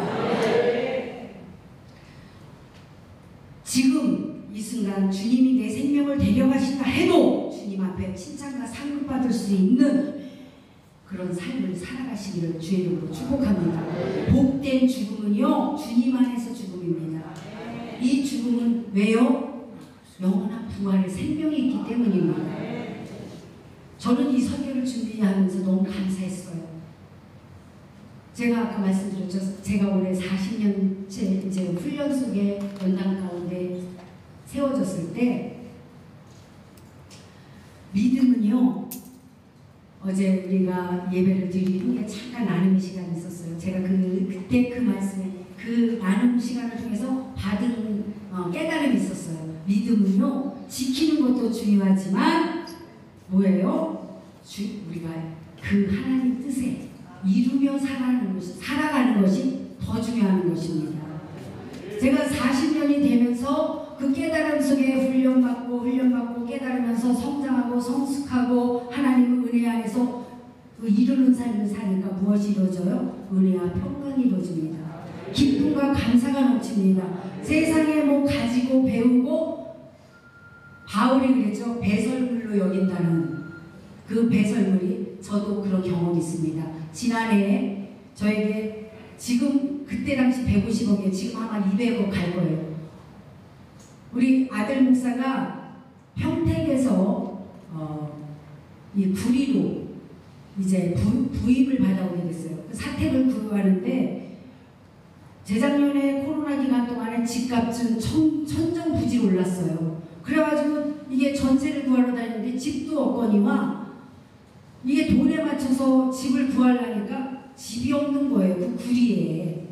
지금 이 순간 주님이 내 생명을 데려가신다 해도 주님 앞에 칭찬과 상을 받을 수 있는 그런 삶을 살아가시기를 주의 이름으로 축복합니다. 복된 죽음은요, 주님 안에서 죽음입니다. 이 죽음은 왜요? 영원한 부활의 생명이 있기 때문입니다. 저는 이 설교를 준비하면서 너무 감사했어요. 제가 아까 말씀드렸죠. 제가 올해 40년째 이제 훈련 속에 연당 가운데 세워졌을 때 믿음은요, 어제 우리가 예배를 드리는 게 잠깐 나눔 시간이 있었어요. 제가 그때 그 말씀에 그 나눔 시간을 통해서 받은 깨달음이 있었어요. 믿음은요, 지키는 것도 중요하지만 뭐예요? 우리가 그 하나님 뜻에 이루며 살아가는 것이 더 중요한 것입니다. 제가 40년이 되면서 그 깨달음 속에 훈련받고 깨달으면서 성장하고 성숙하고 하나님의 은혜 안에서 그 이루는 삶을 사니까 무엇이 이루어져요? 은혜와 평강이 이루어집니다. 기쁨과 감사가 넘칩니다. 세상에 뭐 가지고 배우고 바울이 그랬죠. 배설물로 여긴다는 그 배설물이 저도 그런 경험이 있습니다. 지난해에 저에게 지금 그때 당시 150억에 지금 아마 200억 갈 거예요. 우리 아들 목사가 평택에서 이 구리로 이제 부임을 받아오게 됐어요. 사택을 구하는데 재작년에 코로나 기간 동안에 집값은 천정부지로 올랐어요. 그래가지고 이게 전세를 구하러 다니는데 집도 없거니와 이게 돈에 맞춰서 집을 구하려니까 집이 없는 거예요. 그 구리에.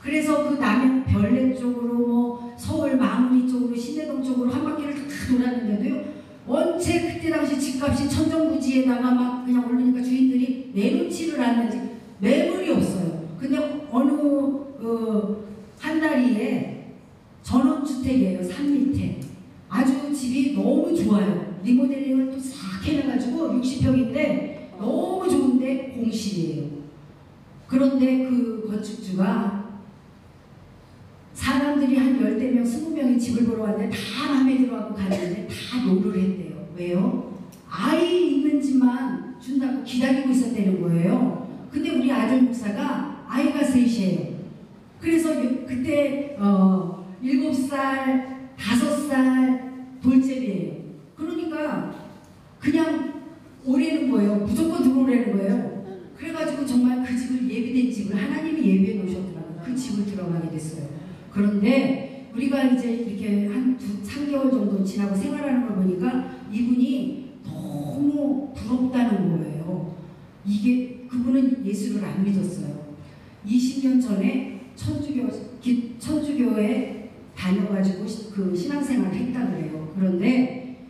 그래서 그 남양 별내 쪽으로 뭐 서울 마무리 쪽으로 신내동 쪽으로 한 바퀴를 다 돌았는데도요, 원체 그때 당시 집값이 천정부지에다가 막 그냥 오르니까 주인들이 내놓지를 않는지 매물이 없어요. 근데 어느 한 다리에 전원주택이에요. 산 밑에. 아주 집이 너무 좋아요. 리모델링을 또 싹 해놔가지고 60평인데 너무 좋은데 공실이에요. 그런데 그 건축주가 사람들이 한 10명, 20명이 집을 보러 왔는데 다 마음에 들어가고 갔는데 다 노를 했대요. 왜요? 아이 있는 집만 준다고 기다리고 있었다는 거예요. 근데 우리 아들 목사가 아이가 셋이에요. 그래서 그때 7살, 5살 돌잼이에요. 그러니까 그냥 오래는 거예요. 무조건 들어오라는 거예요. 그래가지고 정말 그 집을 예비된 집을 하나님이 예비해 놓으셨더라고요. 그 집을 들어가게 됐어요. 그런데 우리가 이제 이렇게 한 3개월 정도 지나고 생활하는 걸 보니까 이분이 너무 부럽다는 거예요. 이게 그분은 예수를 안 믿었어요. 20년 전에 천주교에 다녀가지고 그 신앙생활을 했다 그래요. 그런데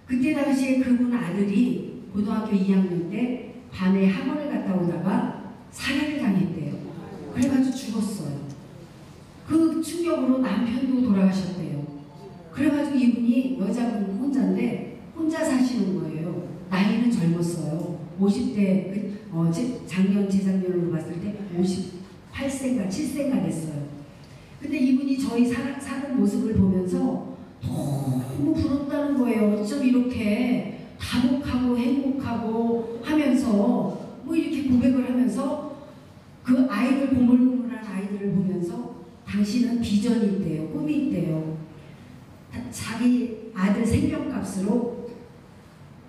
그때 당시에 그분 아들이 고등학교 2학년 때 밤에 학원을 갔다 오다가 살해를 당했대요. 그래가지고 죽었어요. 그 충격으로 남편도 돌아가셨대요. 그래가지고 이분이 여자분 혼자인데 혼자 사시는 거예요. 나이는 젊었어요. 50대 작년 재작년으로 봤을 때 58세인가 7세인가 됐어요. 근데 이분이 저희 사는 모습을 보면서 너무 부럽다는 거예요. 어쩜 이렇게 다복하고 행복하고 하면서 뭐 이렇게 고백을 하면서 그 아이들 고물고물한 아이들을 보면서 당신은 비전이 있대요. 꿈이 있대요. 자기 아들 생명값으로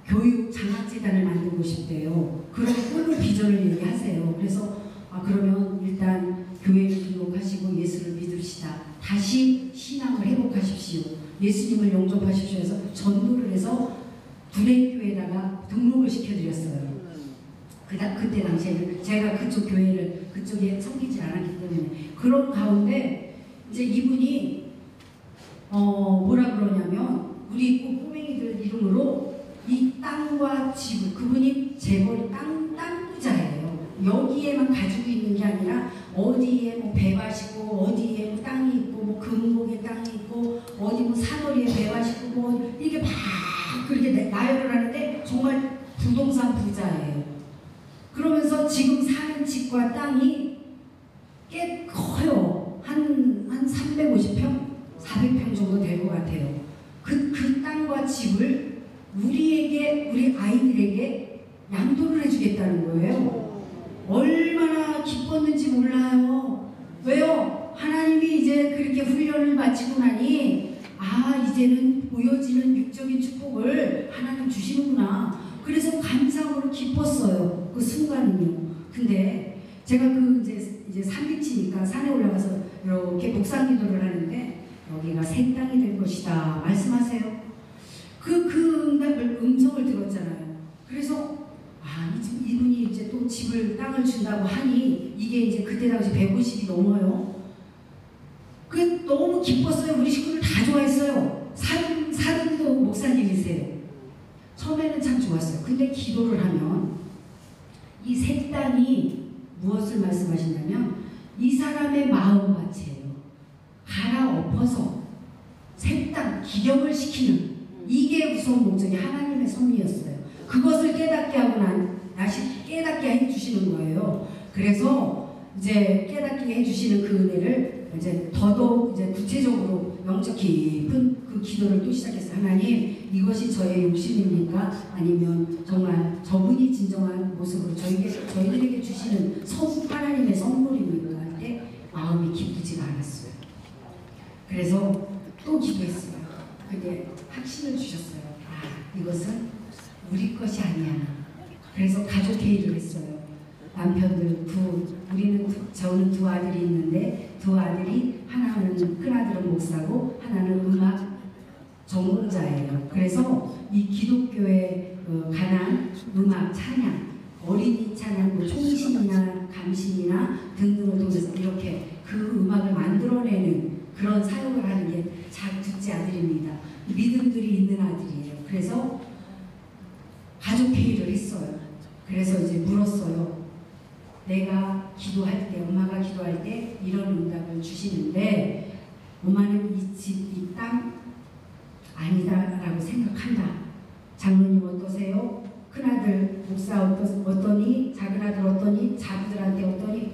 교육 장학재단을 만들고 싶대요. 그런 꿈을 비전을 얘기하세요. 그래서 그러면 일단 교회에 등록하시고 예수를 믿읍시다. 다시 신앙을 회복하십시오. 예수님을 영접하십시오 해서 전도를 해서 구례교회에다가 등록을 시켜드렸어요. 그때 당시에는 제가 그쪽에 섬기지 않았기 때문에. 그런 가운데 이제 이분이 뭐라 그러냐면 우리 꼬맹이들 이름으로 이 땅과 집을, 그분이 재벌이 땅 부자예요. 여기에만 가지고 있는 게 아니라 어디에 뭐 배밭이고 어디에 뭐 땅이 있고 뭐 금곡에 땅이 있고 어디 뭐 사거리에 배밭이 있고 뭐 이게 막 그렇게 나열을 하는데 정말 부동산 부자예요. 그러면서 지금 사는 집과 땅이 꽤 커요. 한 350평? 400평 정도 될 것 집을 우리에게, 우리 아이들에게 양도를 해주겠다는 거예요. 얼마나 기뻤는지 몰라요. 왜요? 하나님이 이제 그렇게 훈련을 마치고 나니 이제는 보여지는 육적인 축복을 하나님 주시는구나. 그래서 감사함으로 기뻤어요. 그 순간은요. 근데 제가 이제 산밑이니까 산에 올라가서 이렇게 묵상 기도를 하는데 여기가 새 땅이 될 것이다 말씀하세요. 그 음성을 들었잖아요. 그래서 이분이 이제 또 땅을 준다고 하니 이게 이제 그때 당시 150이 넘어요. 너무 기뻤어요. 우리 식구들 다 좋아했어요. 사등도 목사님이세요. 처음에는 참 좋았어요. 근데 기도를 하면 이 새 땅이 무엇을 말씀하시냐면 이 사람의 마음밭이에요. 갈아엎어서 새 땅 기경을 시키는, 이게 우선 목적이 하나님의 섭리였어요. 그것을 깨닫게 하고 다시 깨닫게 해주시는 거예요. 그래서 이제 깨닫게 해주시는 그 은혜를 이제 더더욱 이제 구체적으로 영적 깊은 그 기도를 또 시작했어요. 하나님, 이것이 저의 욕심입니까? 아니면 정말 저분이 진정한 모습으로 저희들에게 주시는 하나님의 선물입니까? 할 때 마음이 기쁘지가 않았어요. 그래서 또 기도했어요. 근데 확신을 주셨어요. 이것은 우리 것이 아니야. 그래서 가족 회의를 했어요. 남편들 저는 두 아들이 있는데 두 아들이, 하나는 큰아들은 목사고 하나는 음악 전공자예요. 그래서 이 기독교에 관한 음악 찬양, 어린이 찬양, 총신이나 감신이나 등등을 통해서 이렇게 그 음악을 만들어내는 그런 사역을 하는 게 둘째 아들입니다. 믿음들이 있는 아들이에요. 그래서 가족 회의를 했어요. 그래서 이제 물었어요. 내가 기도할 때, 엄마가 기도할 때 이런 응답을 주시는데 엄마는 이 집, 이 땅 아니다라고 생각한다. 장로님 어떠세요? 큰아들 목사 어떠니? 작은아들 어떠니? 자부들한테 어떠니?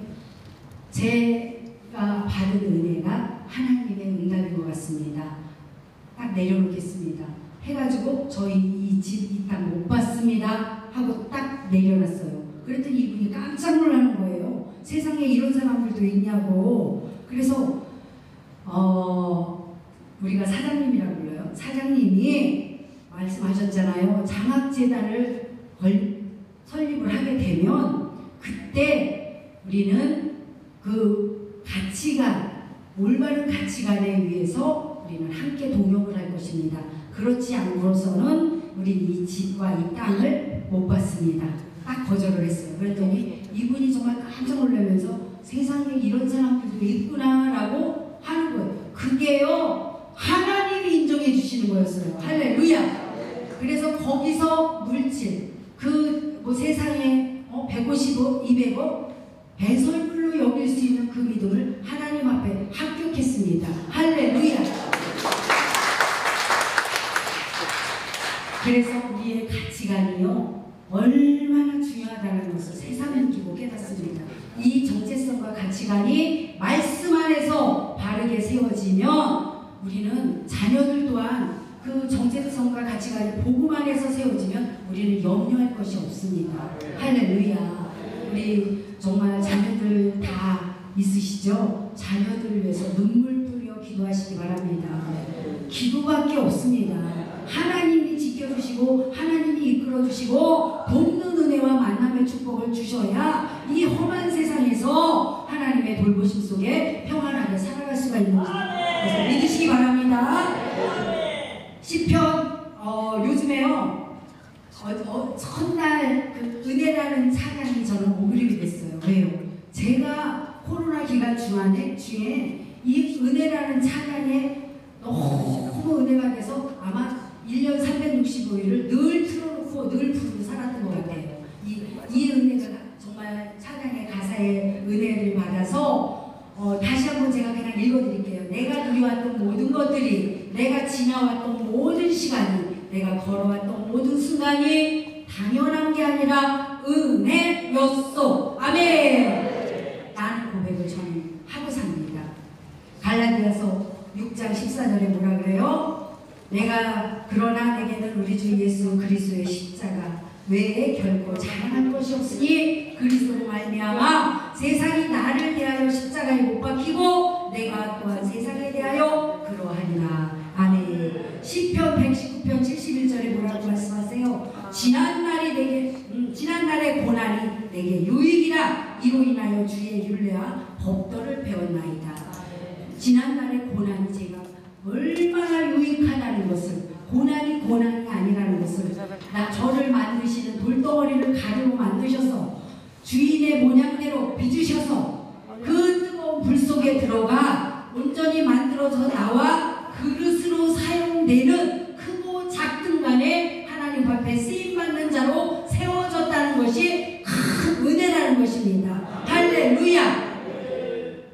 제가 받은 은혜가 하나님의 응답인 것 같습니다. 딱 내려놓겠습니다. 해가지고 저희 이 집, 이 땅 못 받습니다 하고 딱 내려놨어요. 그랬더니 이분이 깜짝 놀라는 거예요. 세상에 이런 사람들도 있냐고. 그래서 우리가 사장님이라고 불러요. 사장님이 말씀하셨잖아요. 장학재단을 설립을 하게 되면 그때 우리는 그 가치관, 올바른 가치관에 의해서 우리는 함께 동역을 할 것입니다. 그렇지 않고서는 우리는 이 집과 이 땅을 못 받습니다. 딱 거절을 했어요. 그랬더니 이분이 정말 깜짝 놀라면서 세상에 이런 사람들도 있구나라고 하는 거예요. 그게요, 하나님이 인정해 주시는 거였어요. 할렐루야. 그래서 거기서 물질, 세상에 150억, 200억 배설물로 여길 수 있는 그 믿음을 하나님 앞에 합격했습니다. 할렐루야. 그래서 우리의 가치관이요, 얼마나 중요하다는 것을 세상을 두고 깨닫습니다. 이 정체성과 가치관이 말씀 안에서 바르게 세워지면 우리는 자녀들 또한 그 정체성과 가치관이 복음 안에서 세워지면 우리는 염려할 것이 없습니다. 할렐루야. 우리 정말 자녀들 다 있으시죠? 자녀들을 위해서 눈물 뿌려 기도하시기 바랍니다. 기도밖에 없습니다. 하나님이 지켜주시고 하나님이 이끌어주시고 돕는 은혜와 만남의 축복을 주셔야 이 험한 세상에서 하나님의 돌보심 속에 평안하게 살아갈 수가 있는 것을 믿으시기 바랍니다. 시편 요즘에요 첫날 그 은혜라는 찬양이 저는 오그림이 됐어요. 왜요? 제가 코로나 기간 중에 이 은혜라는 찬양에 너무 은혜가 돼서 아마 1년 365일을 늘 틀어놓고 늘 부르고 살았던 것 같아요. 이 은혜가 정말 찬양의 가사의 은혜를 받아서 다시 한번 제가 그냥 읽어드릴게요. 내가 누려왔던 모든 것들이, 내가 지나왔던 모든 시간이, 내가 걸어왔던 모든 순간이 당연한 게 아니라 은혜였소. 아멘. 라는 고백을 저는 하고 삽니다. 갈라디아서 6장 14절에 뭐라 그래요? 그러나 내게는 우리 주 예수 그리스도의 십자가 외에 결코 자랑할 것이 없으니 그리스도로 말미암아 세상이 나를 대하여 십자가에 못 박히고 내가 또한 세상에 대하여 그러하리라. 아멘. 시편 119편 71절에 뭐라고 말씀하세요? 지난날의 고난이 내게 유익이라. 이로 인하여 주의 율례와 법도를 배웠나이다. 지난날의 고난이 제가 얼마나 유익하다는 것을, 고난이 아니라는 것을, 저를 만드시는 돌덩어리를 가루로 만드셔서 주인의 모양대로 빚으셔서 그 뜨거운 불 속에 들어가 온전히 만들어서 나와 그릇으로 사용되는 크고 작든 간에 하나님 앞에 쓰임받는 자로 세워졌다는 것이 큰 은혜라는 것입니다. 할렐루야.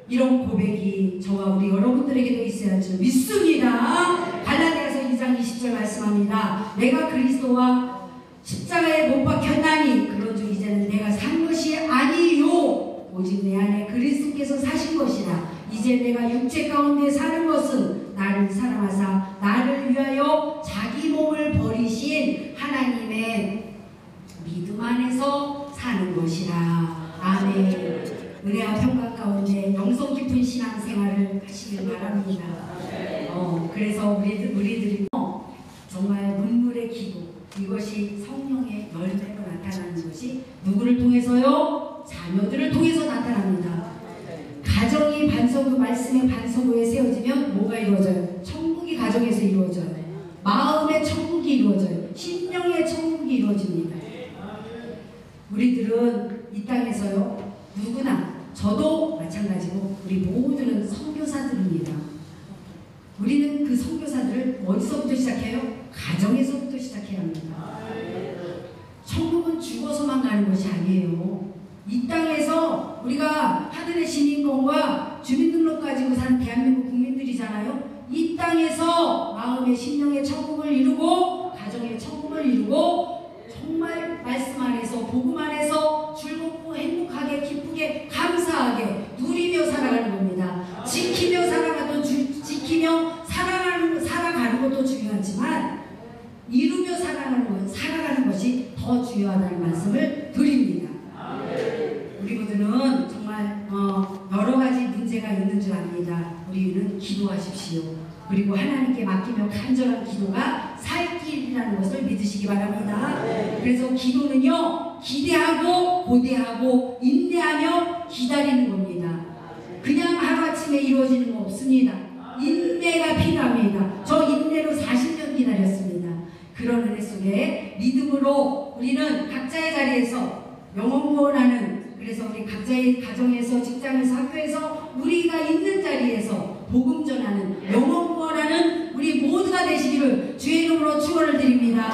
이런 고백이 저와 우리 여러분들에게도 있어야 할 줄 믿습니다. 갈라디아서 2장 20절 말씀합니다. 내가 그리스도와 십자가에 못 박혔나니 그런즉 이제는 내가 산 것이 아니요 오직 내 안에 그리스도께서 사신 것이라. 이제 내가 육체 가운데 사는 것은 나를 사랑하사 나를 위하여 자기 몸을 버리신 하나님의 믿음 안에서 사는 것이라. 아멘. 은혜와 평강 가운데 영성 깊은 신앙생활을 하시길 바랍니다. 그래서 우리들이 정말 눈물의 기도, 이것이 성령의 열매로 나타나는 것이 누구를 통해서요? 자녀들을 통해서 나타납니다. 가정이 반석으로, 말씀의 반석으로 세워지면 뭐가 이루어져요? 천국이 가정에서 이루어져요. 마음의 천국이 이루어져요. 심령의 천국이 이루어집니다. 우리들은 이 땅에서요, 누구나, 저도 마찬가지고 우리 모두는 선교사들입니다. 우리는 그 선교사들을 어디서부터 시작해요? 가정에서부터 시작해야 합니다. 천국은 죽어서만 가는 것이 아니에요. 이 땅에서 우리가 하늘의 시민권과 주민등록 가지고 사는 대한민국 국민들이잖아요. 이 땅에서 마음의 심령의 천국을 이루고 가정의 천국을 이루고 정말 말씀 안에서, 복음 안에서 즐겁고 행복하게, 기쁘게, 감사하게 누리며 살아가는 겁니다. 지키며 살아가는 것도 중요하지만 이루며 살아가는 것이 더 중요하다는 말씀을 드립니다. 우리 모두는 정말 여러 가지 문제가 있는 줄 압니다. 우리는 기도하십시오. 그리고 하나님께 맡기며 간절한 기도가 살 길이라는 것을 믿으시기 바랍니다. 그래서 기도는요, 기대하고 고대하고 인내하며 기다리는 겁니다. 그냥 하루아침에 이루어지는 거 없습니다. 인내가 필요합니다. 저 인내로 40년 기다렸습니다. 그런 은혜 속에 믿음으로 우리는 각자의 자리에서 영원하는, 그래서 우리 각자의 가정에서, 직장에서, 학교에서, 우리가 있는 자리에서 복음 전하는 영원하는 우리 모두가 되시기를 주의 이름으로 축원을 드립니다.